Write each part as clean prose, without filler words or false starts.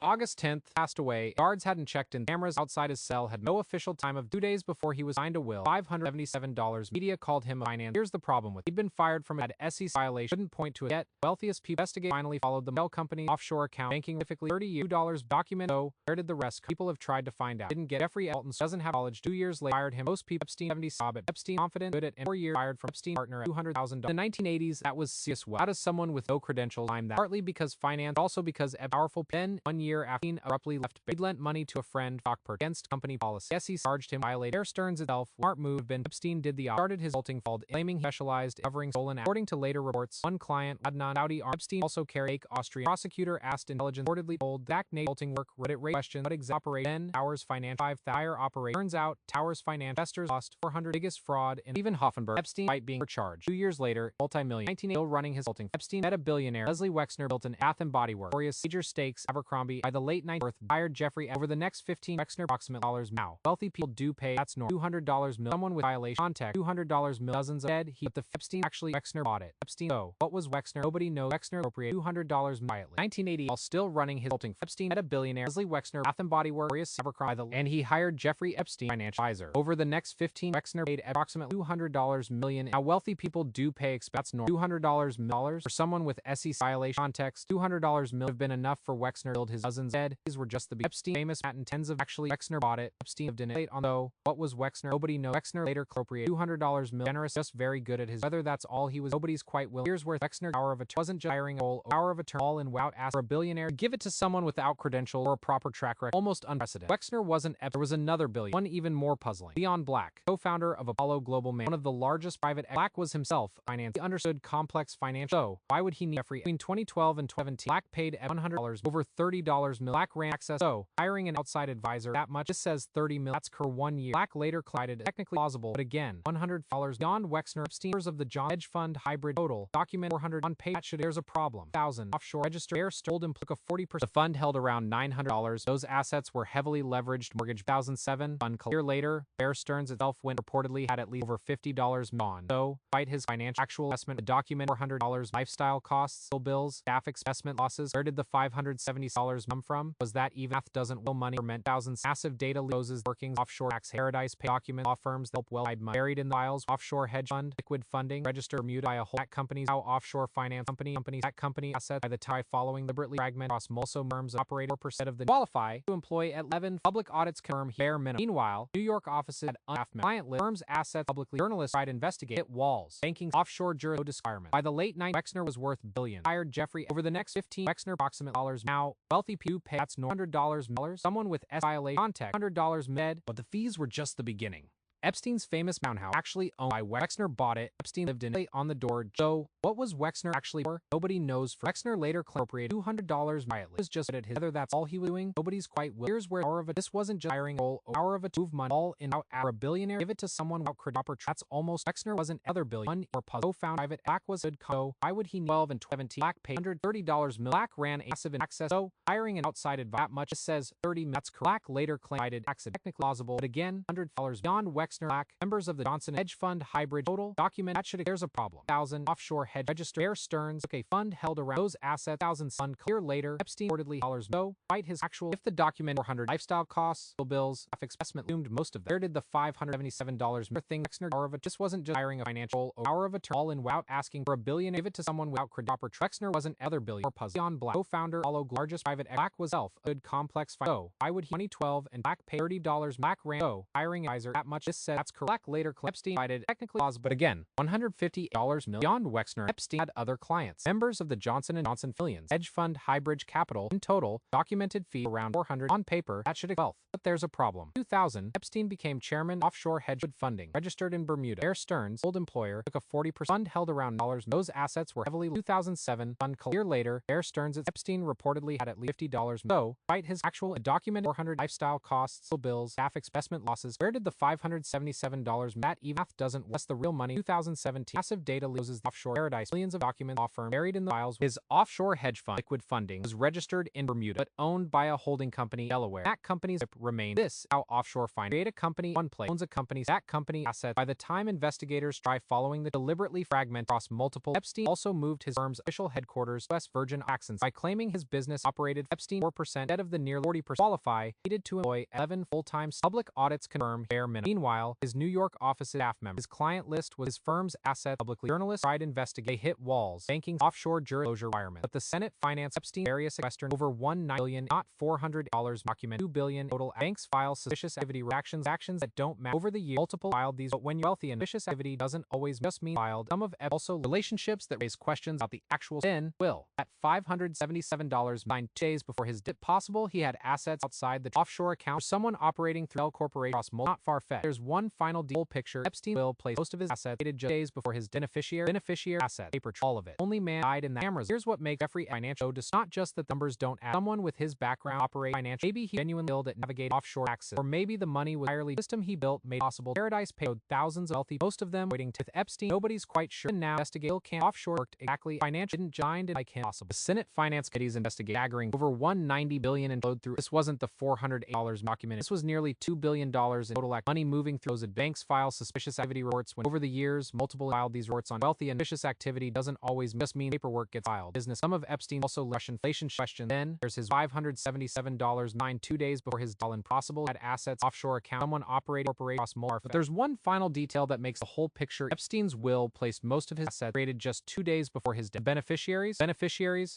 August 10th, passed away. Guards hadn't checked in. Cameras outside his cell had no official time of 2 days before he was signed a will. $577. Media called him a finance. Here's the problem with it. He'd been fired from an SEC violation. Couldn't point to it yet. Wealthiest people investigate finally followed the mail company offshore account banking typically $30 document. So where did the rest? People have tried to find out. Didn't get. Jeffrey Elton doesn't have college. 2 years later fired him. Most people Epstein 70 saw it. Epstein confident good at and 4 years fired from Epstein partner at $200,000. In the 1980s, that was serious. How does someone with no credentials climb that? Partly because finance, also because a powerful pen. 1 year after abruptly left. He'd lent money to a friend, stock purchase against company policy. SEC charged him violated Bear Stearns itself. Smart move been Epstein did the started his consulting fault, claiming he specialized in covering stolen assets. According to later reports, one client, Adnan Saudi Epstein also carried fake Austrian prosecutor asked intelligence reportedly told Zach consulting work Reddit rate question what exact operation Towers Finance 5,000 operate. Turns out Towers Finance investors lost 400 biggest fraud in even Hoffenberg. Epstein might being charged. 2 years later, multi-million 19 still running his consulting. Epstein met a billionaire. Leslie Wexner built an Athens bodywork. Victoria's major stakes Abercrombie by the late 90s hired Jeffrey over the next 15 Wexner approximate dollars. Now wealthy people do pay. That's normal. $200 million. Someone with violation contact. $200 million. Dozens of dead. But the Epstein actually Wexner bought it. Epstein. Oh, what was Wexner? Nobody knows. Wexner appropriated $200 quietly. 1980 while still running his consulting. Epstein met a billionaire. Leslie Wexner Athens bodywork. Abercrombie and he hired Jeffrey Epstein financial advisor. Over the next 15 Wexner paid approximately $200 million. Now wealthy people do pay. That's normal. $200 million for someone with SEC violation context. $200 million have been enough for Wexner to build his dozens dead. These were just the Epstein famous patent tens of actually Wexner bought it. Epstein lived in it. Late on though, what was Wexner? Nobody knows. Wexner later appropriated $200 million. Generous, just very good at his. Whether that's all he was, nobody's quite willing. Here's where Wexner power of attorney wasn't just hiring a power of attorney all in without ask for a billionaire to give it to someone without credentials or a proper track record. Almost unprecedented. Wexner wasn't. There was another billion. One even more puzzling. Leon Black, co-founder of Apollo Global Man, one of the largest private. Black was himself finance. He understood complex financial. So why would he need Jeffrey? Between 2012 and 2017, Black paid $100 over $30 million. Black ran access. So hiring an outside advisor that much. This says $30 million. That's per 1 year. Black later collided technically plausible, but again, $100 beyond Wexner. Epstein's of the John hedge fund hybrid total document 400 on pay. That should there's a problem. 1,000 offshore register. Bear Stearns implied a 40%. The fund held around $900. Those assets were heavily leveraged. Mortgage 2007. Fund a year later, Bear Stearns itself went reportedly had at least over $50 on. So, despite his financial actual investment, the document $400 lifestyle costs, bills, staff investment losses. Where did the $570 come from? Was that even math doesn't will money or meant thousands massive data loses workings offshore tax paradise pay document law firms help well hide money buried in the files offshore hedge fund liquid funding register Bermuda by a whole companies how offshore finance companies that company asset by the tie following deliberately fragment across multiple firms operate 4% of the qualify to employ at 11 public audits confirm bare minimum. Meanwhile, New York offices had client firms assets publicly journalists tried to investigate walls banking offshore jurisdiction requirement. By the late 90s, Wexner was worth billions. Hired Jeffrey over the next 15 Wexner approximate dollars. Now wealthy people pay that's $100 million. Someone with S violation contact $100 med, but the fees were just the beginning. Epstein's famous townhouse actually owned by Wexner bought it. Epstein lived in it on the door. So, what was Wexner actually for? Nobody knows. For Wexner later appropriated $200 quietly. It was just at his whether that's all he was doing. Nobody's quite will. Here's where power of a this wasn't just hiring a power of a move money all in out a billionaire. Give it to someone without credit. That's almost Wexner wasn't other billion or puzzle found private. Black was good co. Why would he need 12 and 17? Black paid $130 million. Black ran a massive in access. So hiring an outside advisor that much says 30 million. That's correct. Black later claimed technically plausible, but again $100 beyond Wexner. Black members of the Johnson hedge fund hybrid total document that should there's a problem. 1,000 offshore hedge register. Bear Stearns took a fund held around those assets. 1,000 fund clear later. Epstein reportedly dollars no. Despite his actual if the document 400 lifestyle costs, bills, investment loomed most of them. Where did the $577 more thing Wexner power of it just wasn't just hiring a financial power of attorney all in without asking for a billion. Give it to someone without proper Wexner wasn't other billion or puzzle. Leon Black, co-founder, largest private Black was self a good complex. So why would he 2012 and Black pay $30? Black ran hiring advisor that much. This said that's correct. Black later Epstein cited technically plausible, but again $150 million beyond Wexner. Epstein had other clients, members of the Johnson & Johnson billions hedge fund hybrid capital in total documented fee around 400 on paper that should wealth. But there's a problem. 2000 Epstein became chairman offshore hedge fund funding registered in Bermuda. Bear Stearns old employer took a 40% fund held around dollars. Those assets were heavily 2007 fund a year later. Bear Stearns Epstein reportedly had at least $50. So despite his actual documented 400 lifestyle costs bills staff investment losses. Where did the $570 $577. That even math doesn't work. That's the real money. 2017. Massive data loses the offshore paradise. Millions of documents. Law firm buried in the files. His offshore hedge fund, Liquid Funding, was registered in Bermuda, but owned by a holding company in Delaware. That company's remained. This how offshore finance. Create a company, one place owns a company. That company assets. By the time investigators try following the deliberately fragment across multiple, Epstein also moved his firm's official headquarters to West Virgin Islands by claiming his business operated Epstein 4% instead of the near 40% qualify. Needed to employ 11 full-time public audits confirm bare minimum. Meanwhile, his New York office staff members. His client list was his firm's asset. Publicly, journalists tried to investigate. They hit walls. Banking offshore disclosure requirement. But the Senate financed Epstein various Western over $1 billion, not $400 document $2 billion total. Banks file suspicious activity actions that don't match over the year. Multiple filed these, but when you're wealthy and suspicious activity doesn't always just mean filed. Some of also relationships that raise questions about the actual sin. Will at $577 9 days before his death. Possible he had assets outside the offshore account. Someone operating through L Corporation across not far-fetched. There's one final deal picture. Epstein will place most of his assets dated just days before his beneficiary asset paper. All of it. Only man died in the cameras. Here's what makes Jeffrey financial. Not just that the numbers don't add. Someone with his background operate financial. Maybe he genuinely skilled at navigate offshore taxes, or maybe the money was entirely the system he built made possible. Paradise paid thousands of wealthy, most of them waiting to with Epstein. Nobody's quite sure. And now investigate can't offshore worked exactly. Financial didn't giant like him possible. The Senate Finance Committee's investigate staggering over $190 billion in flowed through. This wasn't the $408 document. This was nearly $2 billion in total money moving through those banks file suspicious activity reports. When over the years multiple filed these reports on wealthy and vicious activity doesn't always just mean paperwork gets filed. Business. Some of Epstein also Russian inflation question. Then there's his $577 2 days before his all impossible had assets offshore account. Someone operated corporation across more. But there's one final detail that makes the whole picture. Epstein's will placed most of his assets created just 2 days before his death. Beneficiaries,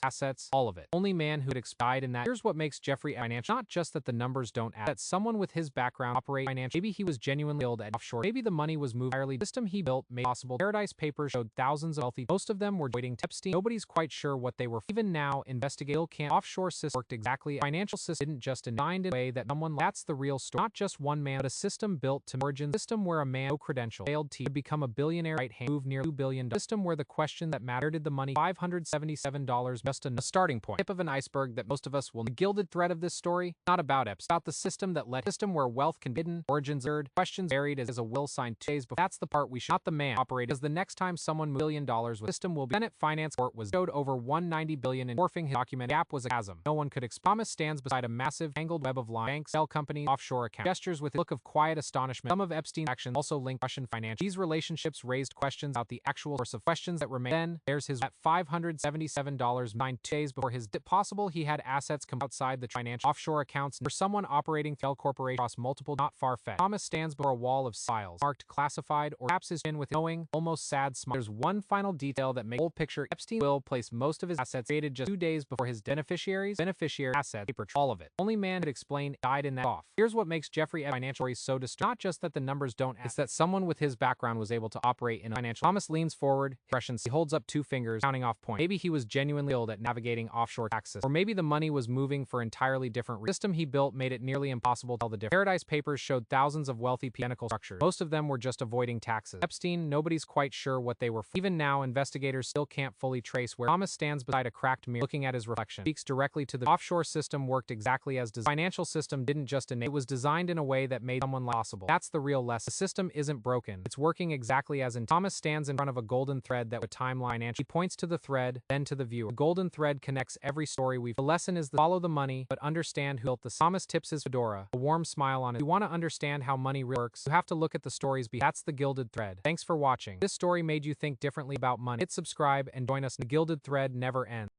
assets, all of it. Only man who'd died in that. Here's what makes Jeffrey financial. Not just that the numbers don't add. That someone with his background operate financial. Maybe he was genuinely skilled at offshore. Maybe the money was moved entirely. The system he built made possible. Paradise Papers showed thousands of wealthy. Most of them were waiting to Epstein. Nobody's quite sure what they were. Even now, investigators can't. Offshore system worked exactly. Financial system didn't just designed in a way that someone. That's the real story. Not just one man, but a system built to origin. System where a man no credential failed to become a billionaire. Right hand move near $2 billion. System where the question that mattered did the money $577 just a starting point. Tip of an iceberg that most of us will. The gilded thread of this story not about Epstein. About the system that led. System where wealth can be hidden. Origins third. Questions buried as a will signed 2 days before. That's the part we should. Not the man operate. Because the next time someone $1 billion with system will be. Senate Finance Court was showed over $190 billion in morphing his document. Gap was a chasm. No one could. Thomas stands beside a massive tangled web of lying. Banks, cell companies, offshore accounts. Gestures with a look of quiet astonishment. Some of Epstein's actions also linked Russian financial. These relationships raised questions about the actual source of questions that remain. Then there's his at $577 9 days before his death. Possible he had assets come outside the financial offshore accounts for someone operating L Corporation across multiple not far-fetched. Thomas stands before a wall of files marked classified or perhaps his chin with knowing, almost sad smile. There's one final detail that makes the whole picture. Epstein will place most of his assets created just 2 days before his beneficiary assets paper. All of it. Only man could explain died in that off. Here's what makes Jeffrey financial story so disturbing. Not just that the numbers don't add. It's that someone with his background was able to operate in a financial. Thomas leans forward. He holds up 2 fingers, counting off points. Maybe he was genuinely skilled at navigating offshore taxes, or maybe the money was moving for entirely different reasons. The system he built made it nearly impossible to tell the difference. Paradise Papers showed thousands of wealthy identical structures. Most of them were just avoiding taxes. Epstein, nobody's quite sure what they were. Even now, investigators still can't fully trace where. Thomas stands beside a cracked mirror, looking at his reflection. Speaks directly to the offshore system worked exactly as designed. Financial system didn't just enable. It was designed in a way that made someone possible. That's the real lesson. The system isn't broken. It's working exactly as in. Thomas stands in front of a golden thread that would timeline and he points to the thread, then to the viewer. The golden thread connects every story we've. The lesson is follow the money, but understand who built the. Thomas tips his fedora, a warm smile on it. If you want to understand how money really works, you have to look at the stories behind. That's the gilded thread. Thanks for watching. This story made you think differently about money. Hit subscribe and join us. The gilded thread never ends.